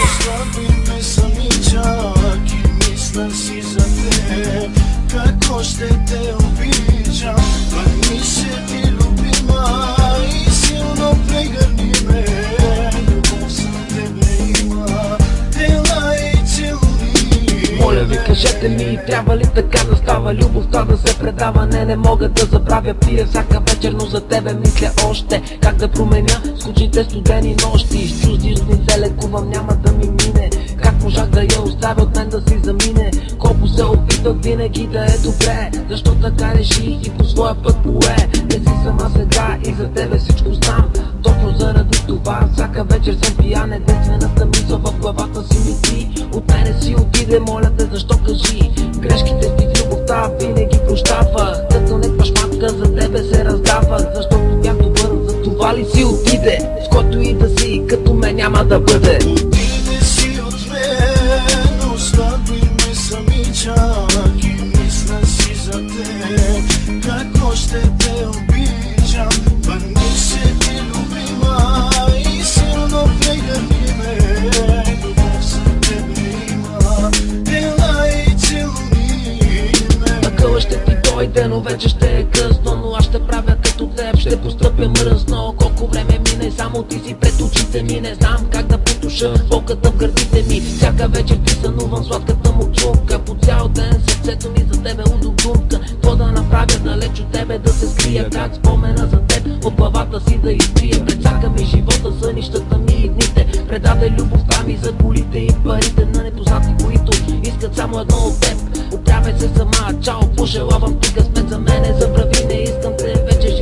Ostavim me sami čak i mislim si za te, kako šte te obiđam, pa mi se ti ljubima i silno pregrni me. Ljubom sam tebe ima, tela i целуни. Моля ви, кажете ми, трябва ли така да става? Любовта да се предава, не мога да забравя. Пия всяка вечер, но за тебе мисля още. Как да променя скучните студени нощи? С чужди сни се лекувам, няма да ми мине. Как можах да я оставя от мен да си замине? Колко се опитах винаги да е добре, защо така реши и по своя път пое? Не си сама сега и за тебе всичко знам. Точно заради това всяка вечер съм пиян. Единствената мисъл в главата си ми ти. От мене си отиде, моля те, защо кажи? Грешките ти в любовта винаги прощавах. Като не пашматка за тебе се раздавах, защото бях добър, за това ли си отиде? С който и да си, като мен няма да бъде. Отиде си от мен, остави ме сами чак и мисля си за те, kako ще те обичам, върни се ти любима и силно прегърни ме. Любов за тебе има, тела и целуни ме. Акъла ще ти дойде, но вече ще е късно. Но аз ще правя като теб, ще постъпя мръсно. Колко време мине, само ти си пред очите ми. Не знам как да потуша болката в гърдите ми. Всяка вечер ти сънувам сладката му чунка. По цял ден сърцето ми за тебе удовдумка. Какво да направя далеч от тебе, да се скрия? Как спомена за теб от главата си да изтрия? Пред всяка ми живота, сънищата ми и дните. Предаде любовта ми за колите и парите на непознати, които искат само едно от теб. Оправяй се сама, чао, пожелавам ти късмет за мене. Забрави, не искам те вече